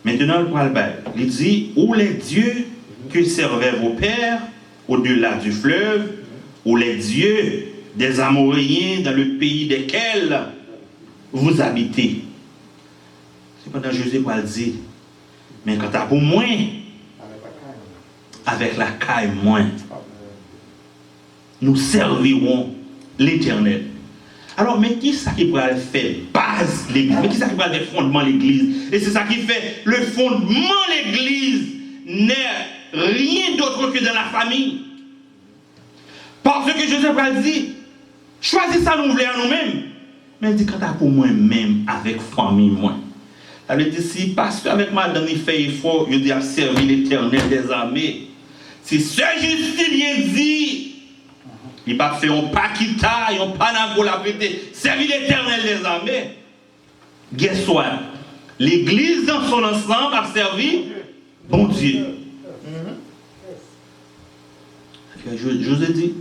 Maintenant, le parle, il dit, ou les dieux que servaient vos pères au-delà du fleuve, ou les dieux des Amoréens dans le pays desquels vous habitez. C'est pendant Josué va dire, mais quand t'as pour moi, avec la caille moins, nous servirons l'Éternel. Alors, mais qui est-ce qui pourrait faire base l'église? Mais qui est-ce qui pourrait faire fondement l'église? Et c'est ça qui fait le fondement de l'église n'est rien d'autre que dans la famille. Parce que Joseph a dit, choisis ça nous voulons à nous-mêmes. Mais il dit, quand t'as pour moi-même, avec famille, moi. Ça veut dire, si pasteur avec madame, il fait effort, il dit, à servir l'Éternel des armées. Si ce Justin dit, il pas fait un paquita, un panago la prêter, servir l'Éternel des armées. Guess what? L'église dans son ensemble a servi bon Dieu. José dit,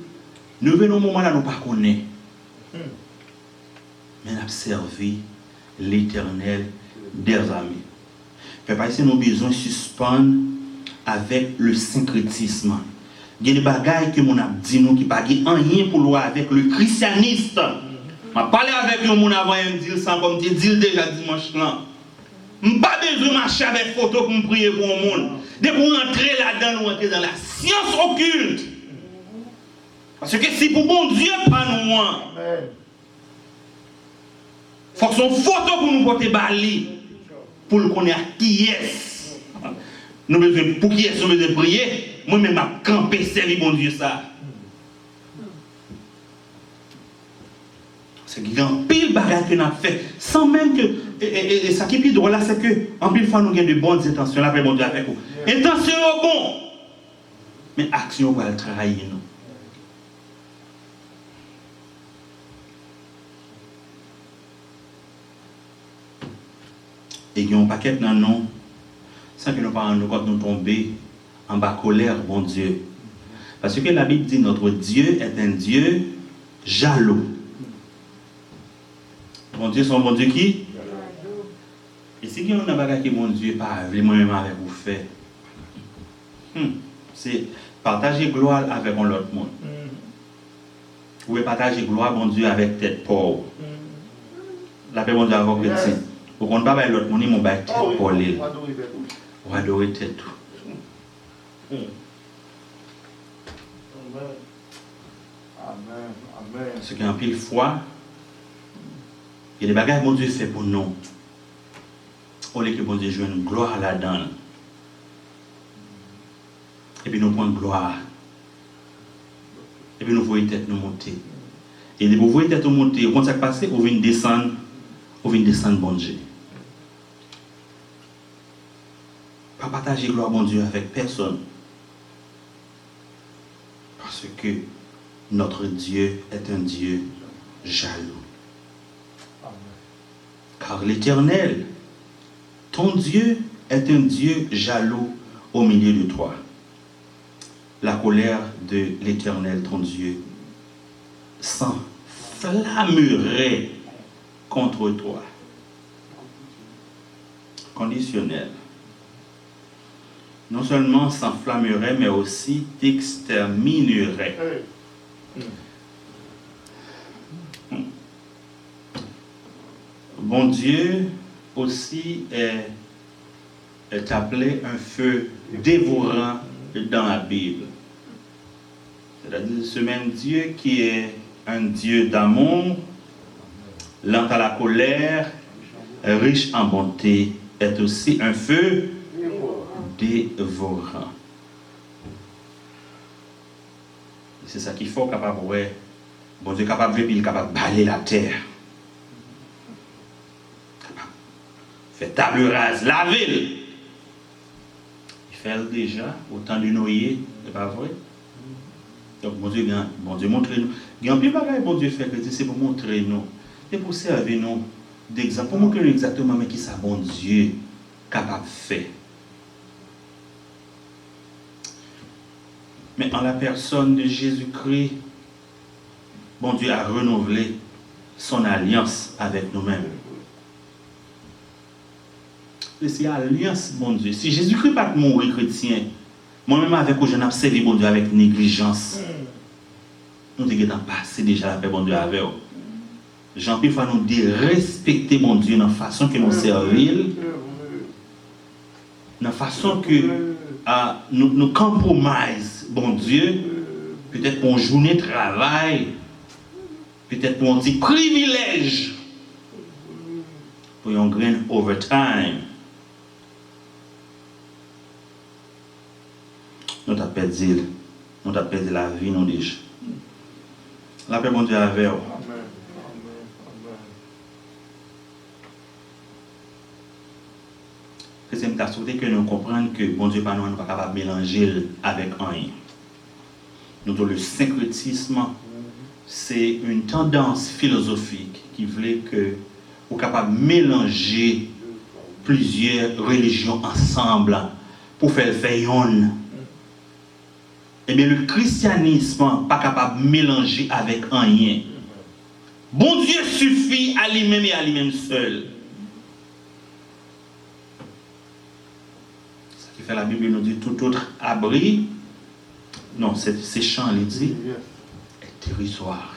nous venons au moment là, nous ne pas connaître. Mais nous avons servi l'Éternel des armées. Fait pas ici, nous avons besoin de suspendre avec le syncrétisme. Il y a des bagailles que mon a dit nous qui pas rien pour loi avec le christianisme. Je parlé avec nous avant de dire ça comme tu dis déjà dimanche là. Je n'ai pas besoin de marcher avec photo pour me prier pour le monde. De pour entrer là-dedans, nous entrer dans la science occulte. Parce que si pour bon Dieu, pas nous. Il faut que son photo pour nous porter bali. Pour le connaître qui est. Nous besoin pour qui est, nous besoin prier. Moi-même, je camper, servir bon Dieu ça. C'est qu'il y a un pile bagage que nous avons fait, sans même que. Et ça qui est plus drôle là, c'est que, en pile fois, nous avons de bonnes intentions, là, bon Dieu avec nous. Intention bon, mais action va le trahir nous. Et il y a un paquet dans nous, sans que nous pas nous quand nous tomber en bas colère, bon Dieu. Parce que la Bible dit notre Dieu est un Dieu jaloux. Bon Dieu, c'est un bon Dieu qui? Et si il y a un bagage que mon Dieu pas moi-même avec vous fait, c'est partager gloire avec l'autre monde. Vous pouvez partager gloire, bon Dieu, avec tête pauvre. La paix, bon Dieu, avec chrétien. Vous ne pouvez pas l'autre monde, mon bail tête pauvre. Vous adorez tête tout. Ce qui est en pile foi, il y a des bagages que bon Dieu fait pour nous. Au lieu que bon Dieu joue une gloire là-dedans. Et puis nous prenons gloire. Et puis nous voyons tête nous monter. Et de vous voyez tête nous monter, quand ça passe, vous venez descendre bon Dieu. Pas partager gloire bon Dieu avec personne. Parce que notre Dieu est un Dieu jaloux. Car l'Éternel, ton Dieu est un Dieu jaloux au milieu de toi. La colère de l'Éternel, ton Dieu, s'enflammerait contre toi. Conditionnel. Non seulement s'enflammerait, mais aussi t'exterminerait. Bon Dieu aussi est appelé un feu dévorant dans la Bible. C'est-à-dire ce même Dieu qui est un Dieu d'amour, lent à la colère, riche en bonté, est aussi un feu dévorant. C'est ça qu'il faut capable, ouais. Bon Dieu capable de vivre, capable de balayer la terre. Fait table rase, la ville. Il fait déjà autant de Noé, c'est pas vrai? Donc bon Dieu montre nous. Il y a un peu de bagaille bon Dieu fait que c'est pour montrer nous. Et pour servir nous d'exemple, pour montrer exactement mais qui ça bon Dieu capable de faire. Mais en la personne de Jésus-Christ, bon Dieu a renouvelé son alliance avec nous-mêmes. C'est alliance, bon Dieu. Si Jésus-Christ n'est pas mourir chrétien, moi-même avec vous, je n'ai pas servi bon Dieu avec négligence. Nous devons passer déjà la paix, bon Dieu, avec vous. Jean-Pierre va nous dire respecter mon Dieu dans la façon que nous servons, dans la façon que nous compromisons, bon Dieu, peut-être pour une journée de travail, peut-être pour un petit privilège, pour un grand overtime. Nous t'avons perdu la vie, nous déjà. La paix, bon Dieu, avec vous. C'est une souhaité que nous comprenions que bon Dieu pas nous pas capable de mélanger avec rien. Nous le syncrétisme, c'est une tendance philosophique qui voulait que vous capable de mélanger plusieurs religions ensemble pour faire une. Eh bien, le christianisme n'est pas capable de mélanger avec rien. Bon Dieu suffit à lui-même et à lui-même seul. qui fait la Bible nous dit tout autre abri, non, c'est champ, il dit, est dérisoire.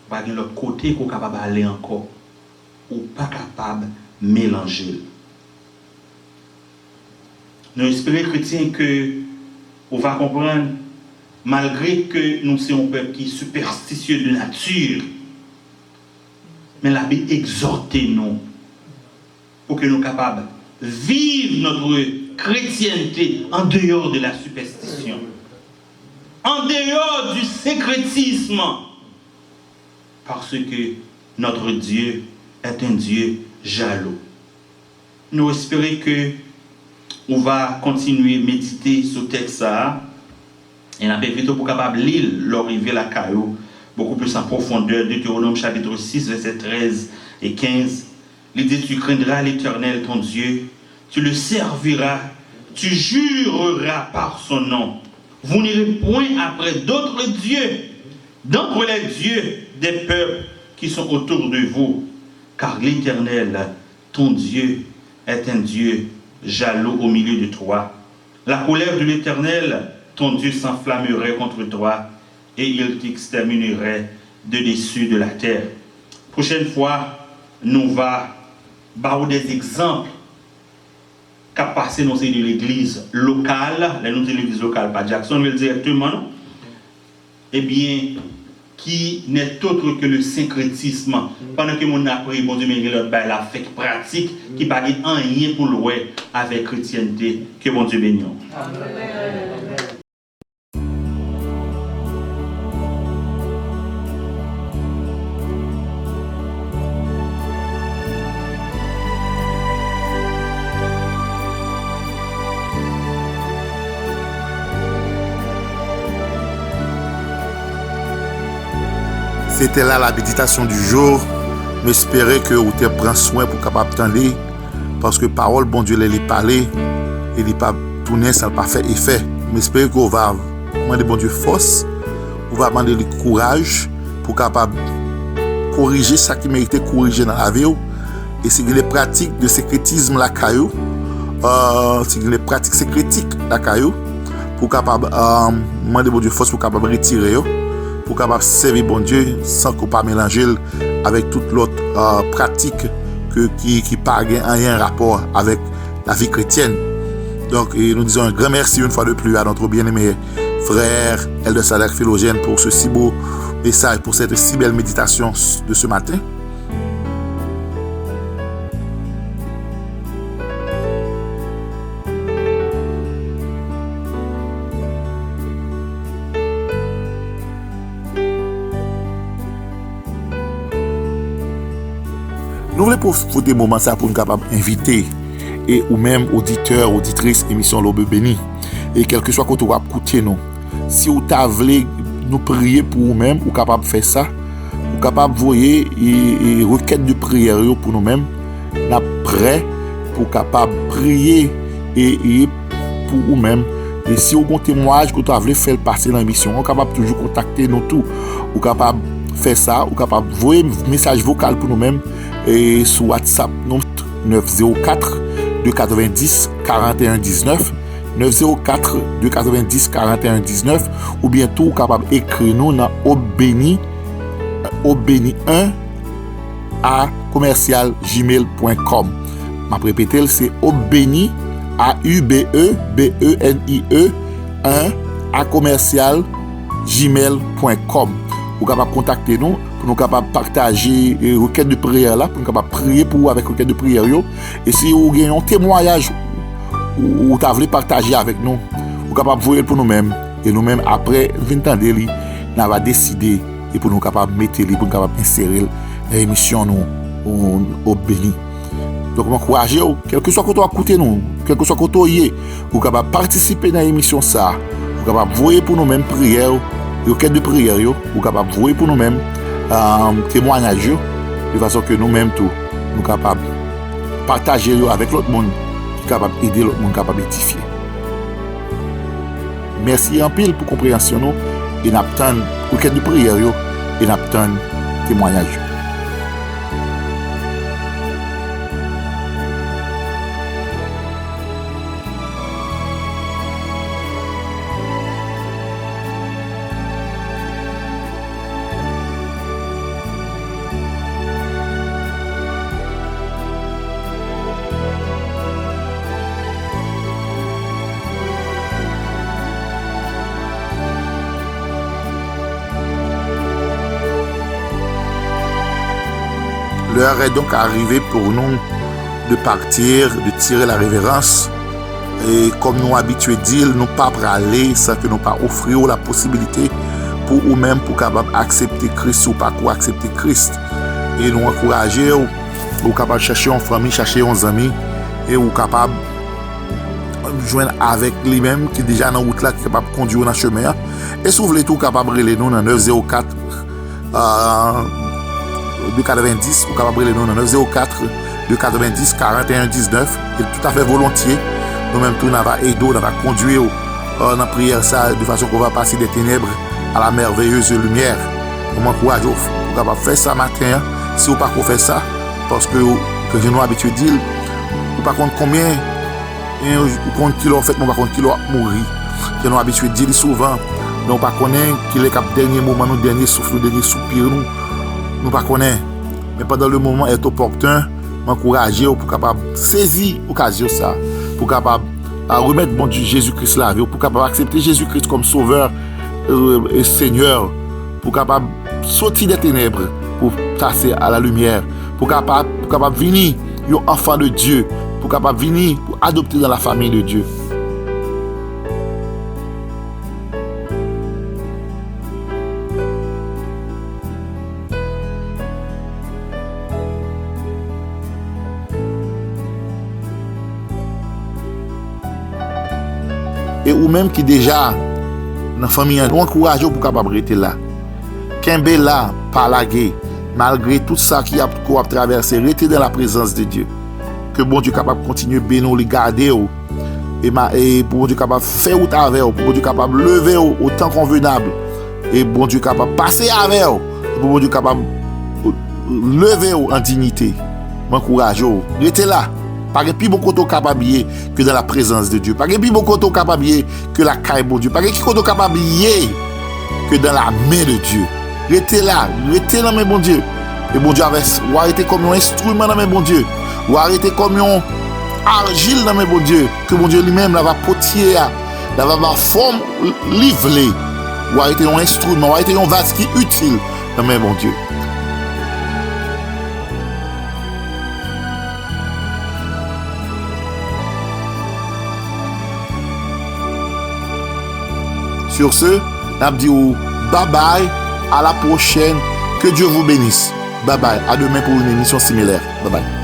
Pas de l'autre côté qu'on est capable d'aller encore, ou pas capable de mélanger. Nous espérons, chrétiens, que on va comprendre, malgré que nous sommes un peuple qui est superstitieux de nature, mais la Bible exhorte nous pour que nous soyons capables de vivre notre chrétienté en dehors de la superstition, en dehors du syncrétisme, parce que notre Dieu est un Dieu jaloux. Nous espérons que on va continuer à méditer sur le texte et on a plutôt pour capable lire l'arrivée la caillou beaucoup plus en profondeur. Deutéronome chapitre 6 versets 13 et 15. Il dit: tu craindras l'Éternel ton Dieu, tu le serviras, tu jureras par son nom. Vous n'irez point après d'autres dieux, d'entre les dieux des peuples qui sont autour de vous, car l'Éternel ton Dieu est un Dieu jaloux au milieu de toi. La colère de l'Éternel, ton Dieu, s'enflammerait contre toi et il t'exterminerait de dessus de la terre. Prochaine fois, nous va barrer des exemples qu'a passé dans l'église locale, nous l'église locale, pas Jacksonville directement, non? Eh bien, qui n'est autre que le syncrétisme. Pendant que mon appris, bon Dieu, mais la fête pratique qui n'a rien pour louer avec chrétienté. Que bon Dieu bénisse. C'était là la méditation du jour. J'espère que vous te prenez soin pour capable t'entendre. Parce que parole, bon Dieu, elle est parlée. Elle n'est pas tournée, ça n'a pas fait effet. J'espère qu'on va demander bon Dieu force. On va demander le courage pour capable corriger ce qui méritait corriger dans la vie. Et c'est les pratiques de sécrétisme la caillou. C'est les pratiques sécrétiques la caillou. Pour capable demander bon Dieu force pour capable retirer. Pour capable servir bon Dieu sans qu'on pas mélanger avec toute l'autre pratique qui n'a rien rapport avec la vie chrétienne. Donc nous disons un grand merci une fois de plus à notre bien-aimé frère Elder Sadak Philogène pour ce si beau message, pour cette si belle méditation de ce matin. Nous voulons profiter de moment ça pour nous capables inviter et ou même auditeurs, auditrices émission L'Aube Bénie et quel que soit quand on va écouter nous. Si vous voulez nous prier pour vous-même, vous capable faire ça, vous capable voyer et requête de prière pour nous-mêmes, nous prêt pour capable prier et pour vous-même. Et si vous avez un témoignage que vous voulez faire passer dans l'émission, vous capable toujours contacter nous tout, vous capable faire ça, vous capable voyer un message vocal pour nous-mêmes. Et sur WhatsApp, 904 290 41 19, 904 290 41 19, ou bientôt capable d'écrire nous dans obéni 1 à commercial@gmail.com. Je répète, c'est obéni AUBEBENIE 1 à commercial@gmail.com. Vous capable contacter nous pour nous capable partager requête de prière là, pour nous capable prier pour vous avec requête de prière yo. Et si vous avez un témoignage ou vous voulez partager avec nous, vous capable voyer pour nous-mêmes et nous-mêmes après entendre li, on va décider et pour nous capable mettre li pour nous capable insérer l'émission nous au béni. Donc m'encourager quel que soit quand on écouter nous, quel que soit quand on y est, vous capable participer dans l'émission ça, vous capable voyer pour nous-mêmes prière, requête de prière yo, vous capable voyer pour nous-mêmes témoignage de façon que nous-mêmes tout nous capables partager avec l'autre monde qui est capable aider l'autre monde capable édifier. Merci en pile pour compréhension nous et n'attend requête de prière et n'attend témoignage. L'heure est donc arrivée pour nous de partir, de tirer la révérence. Et comme nous habitués dire, nous pas aller sans que nous pas offrir la possibilité pour vous-même pour capable accepter Christ ou pas pour accepter Christ. Et nous encourager ou capable chercher une famille, chercher un ami et ou capable joindre avec lui-même qui est déjà dans la route là, qui est capable de conduire dans le chemin. Et si vous voulez tout capable de nous dans 904 290, ou capable de nous dans 904 290 41 19 et tout à fait volontiers. Nous-mêmes tout nous va aider, nous va conduire dans la prière ça de façon qu'on va passer des ténèbres à la merveilleuse lumière. Nous m'encourageons pour capable faire ça matin. Si vous ne pouvez pas faire ça, parce que je nous habitué à dire, vous ne pas compte combien, vous compte kilo en fait, nous pas compte kilo mourir. Que nous habitué à dire souvent, nous ne pas connaître qu'il est le dernier moment, nous dernier souffle, le dernier soupir, nous pas connaître. Mais pendant le moment est opportun, m'encourager pour capable saisir l'occasion ça, pour capable remettre bon Dieu Jésus-Christ la vie, pour capable accepter Jésus-Christ comme sauveur et Seigneur, pour capable sortir des ténèbres, pour passer à la lumière, pour capable venir un enfant de Dieu, pour capable venir pour adopter dans la famille de Dieu. Et ou même qui déjà dans la famille, nous encourageons pour capable rester là. Kembe là, pas laguer, malgré tout ça qui a traversé, rester dans la présence de Dieu. Que bon Dieu capable de continuer à bénir, les garder, et pour bon Dieu capable de faire route avec, pour bon Dieu capable de lever au temps convenable, et bon Dieu capable de passer avec, pour bon Dieu capable de lever en dignité. M'encourageons, restez là. Pas que plus beaucoup de capable que dans la présence de Dieu. Pas que plus beaucoup de capable que la caille de Dieu. Pas que plus capable que dans la main de Dieu. Restez là, restez dans mes bon Dieu. Et bon Dieu ou arrêtez comme un instrument dans mes bon Dieu. Ou arrêtez comme un argile dans mes bon Dieu. Que bon Dieu lui-même la va potier, la va avoir forme livrée. Ou arrêtez un instrument, ou arrêtez un vase qui est utile dans mes bon Dieu. Sur ce, on dit bye bye, à la prochaine, que Dieu vous bénisse. Bye bye, à demain pour une émission similaire. Bye bye.